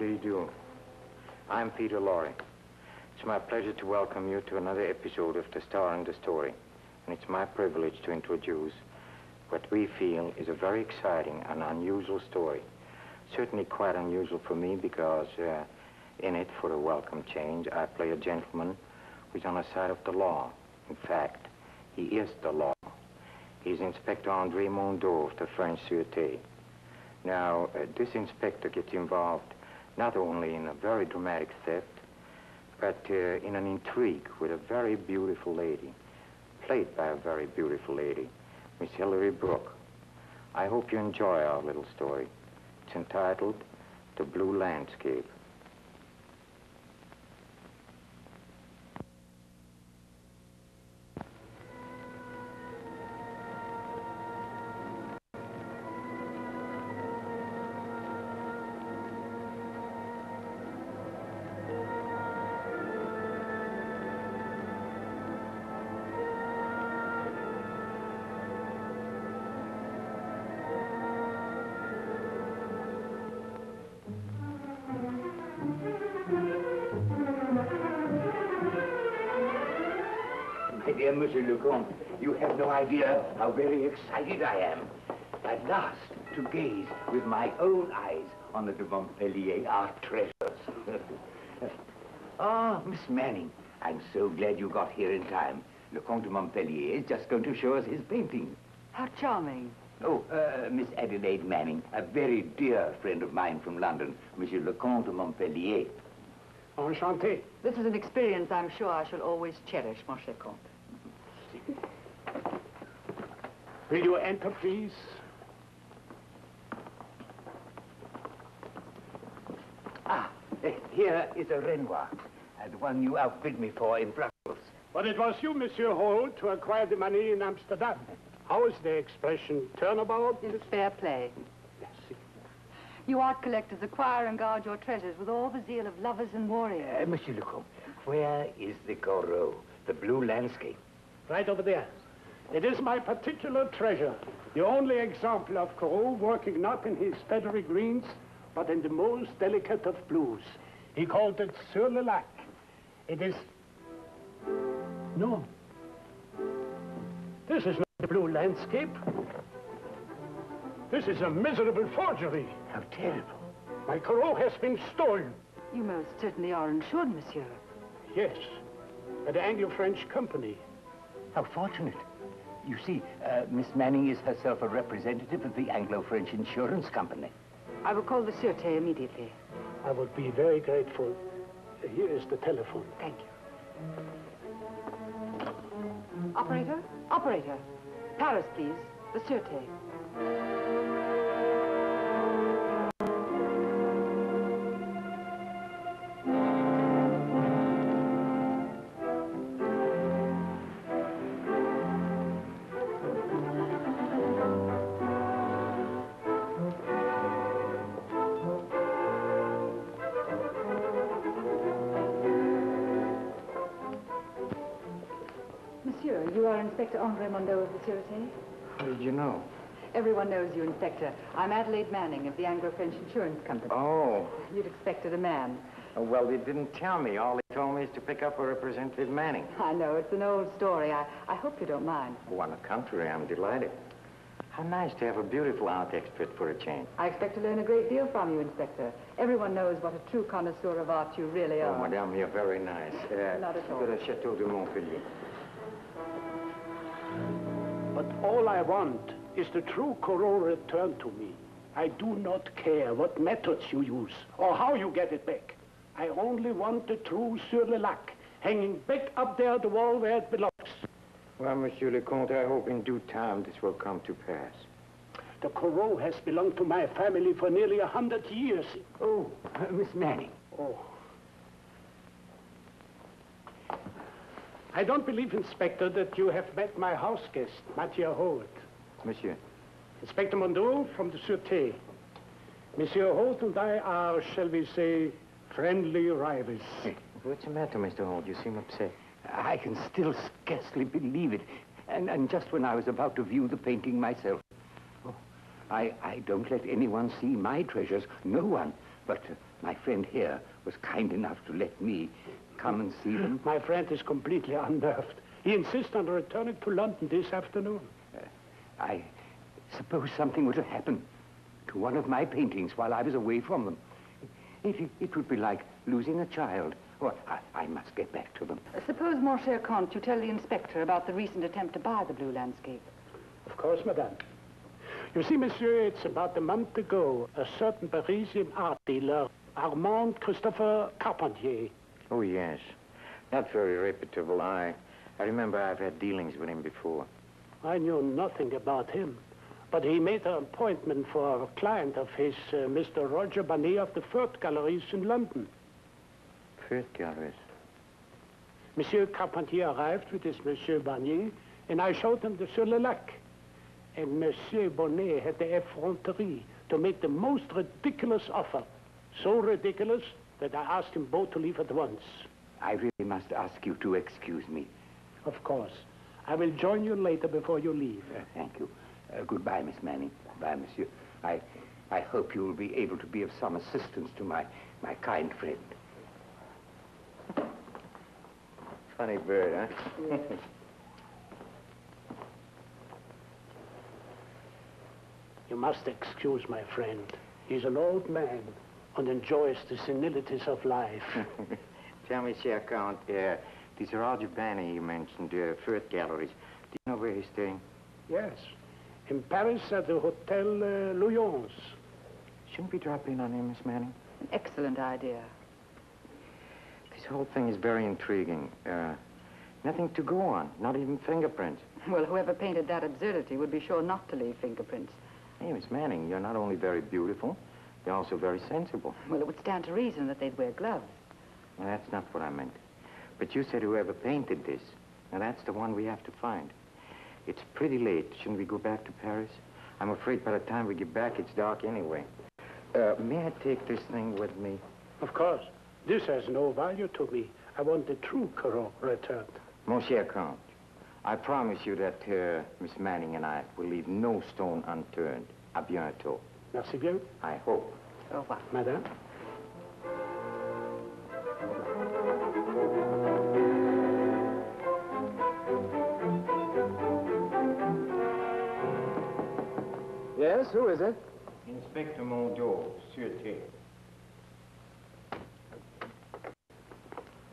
do you do? I'm Peter Lorre. It's my pleasure to welcome you to another episode of The Star and the Story. And it's my privilege to introduce what we feel is a very exciting and unusual story. Certainly quite unusual for me because in it, for a welcome change, I play a gentleman who's on the side of the law. In fact, he is the law. He's Inspector André Mondeau of the French Sûreté. Now, this inspector gets involved not only in a very dramatic theft, but in an intrigue with a very beautiful lady, played by a very beautiful lady, Miss Hilary Brooke. I hope you enjoy our little story. It's entitled The Blue Landscape. Dear Monsieur le Comte, you have no idea how very excited I am. At last, to gaze with my own eyes on the de Montpellier art treasures. Miss Manning, I'm so glad you got here in time. Le Comte de Montpellier is just going to show us his painting. How charming. Oh, Miss Adelaide Manning, a very dear friend of mine from London, Monsieur le Comte de Montpellier. Enchanté. This is an experience I'm sure I shall always cherish, mon cher Comte. Will you enter, please? Here is a Renoir, the one you outbid me for in Brussels. But it was you, Monsieur Holt, to acquire the money in Amsterdam. How is the expression? Turnabout? It's fair play. Yes. You art collectors acquire and guard your treasures with all the zeal of lovers and warriors. Monsieur le Comte, where is the Corot, the blue landscape? Right over there. It is my particular treasure. The only example of Corot working not in his feathery greens, but in the most delicate of blues. He called it Sur le Lac. It is... No. This is not the blue landscape. This is a miserable forgery. How terrible. My Corot has been stolen. You most certainly are insured, monsieur. Yes, by the Anglo-French company. How fortunate. You see, Miss Manning is herself a representative of the Anglo-French Insurance Company. I will call the Sûreté immediately. I would be very grateful. Here is the telephone. Thank you. Operator? Operator. Paris, please. The Sûreté. Monsieur, you are Inspector André Mondeau of the Sûreté? How did you know? Everyone knows you, Inspector. I'm Adelaide Manning of the Anglo-French Insurance Company. Oh. You'd expected a man. Well, they didn't tell me. All they told me is to pick up a Representative Manning. I know, it's an old story. I hope you don't mind. Oh, on the contrary, I'm delighted. How nice to have a beautiful art expert for a change. I expect to learn a great deal from you, Inspector. Everyone knows what a true connoisseur of art you really are. Oh, madame, you're very nice. Not at all. To the Chateau de Montpellier. But all I want is the true Corot returned to me. I do not care what methods you use or how you get it back. I only want the true Sur le Lac, hanging back up there at the wall where it belongs. Well, Monsieur le Comte, I hope in due time this will come to pass. The Corot has belonged to my family for nearly 100 years. Oh, Miss Manning. Oh. I don't believe, Inspector, that you have met my house guest, Mathieu Holt. Monsieur. Inspector Mondeau from the Sûreté. Monsieur Holt and I are, shall we say, friendly rivals. What's the matter, Mr. Holt? You seem upset. I can still scarcely believe it. And just when I was about to view the painting myself. Oh, I don't let anyone see my treasures. No one. But my friend here was kind enough to let me come and see them. My friend is completely unnerved. He insists on returning to London this afternoon. I suppose something were to happen to one of my paintings while I was away from them. It would be like losing a child. Oh, I must get back to them. Suppose, mon cher Comte, you tell the inspector about the recent attempt to buy the blue landscape. Of course, madame. You see, monsieur, it's about a month ago, a certain Parisian art dealer, Armand Christopher Carpentier. Oh, yes. Not very reputable. I remember I've had dealings with him before. I knew nothing about him, but he made an appointment for a client of his, Mr. Roger Bonnet of the Firth Galleries in London. Firth Galleries? Monsieur Carpentier arrived with his Monsieur Bonnet, and I showed him the Sur le Lac. And Monsieur Bonnet had the effronterie to make the most ridiculous offer. So ridiculous that I asked him both to leave at once. I really must ask you to excuse me. Of course. I will join you later before you leave. Thank you. Goodbye, Miss Manning. Bye, monsieur. I hope you will be able to be of some assistance to my kind friend. Funny bird, huh? You must excuse my friend. He's an old man and enjoys the senilities of life. Tell me, cher Count, this Roger Bonnet you mentioned, Firth Galleries, do you know where he's staying? Yes. In Paris at the Hotel Lyons. Shouldn't we drop in on him, Miss Manning? An excellent idea. This whole thing is very intriguing. Nothing to go on, not even fingerprints. Well, whoever painted that absurdity would be sure not to leave fingerprints. Hey, Miss Manning, you're not only very beautiful, you're also very sensible. Well, it would stand to reason that they'd wear gloves. Well, that's not what I meant. But you said whoever painted this. Now, that's the one we have to find. It's pretty late. Shouldn't we go back to Paris? I'm afraid by the time we get back, it's dark anyway. May I take this thing with me? Of course. This has no value to me. I want the true Corot returned. Mon cher Count, I promise you that Miss Manning and I will leave no stone unturned. À bientôt. Merci bien. I hope. Au revoir. Madame? Yes, who is it? Inspector Mondeau, Sûreté.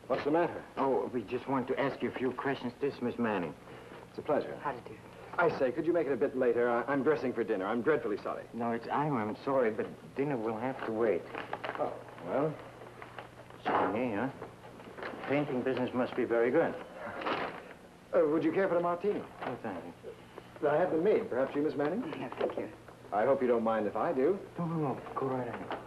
What's the matter? Oh, we just want to ask you a few questions. This, Miss Manning. It's a pleasure. How did you? I say, could you make it a bit later? I'm dressing for dinner. I'm dreadfully sorry. No, I'm sorry, but dinner will have to wait. Oh, well, Sorry, huh? Painting business must be very good. would you care for a martini? Oh, thank you. I have them made. Perhaps you, Miss Manning? No, thank you. I hope you don't mind if I do. No, go right ahead.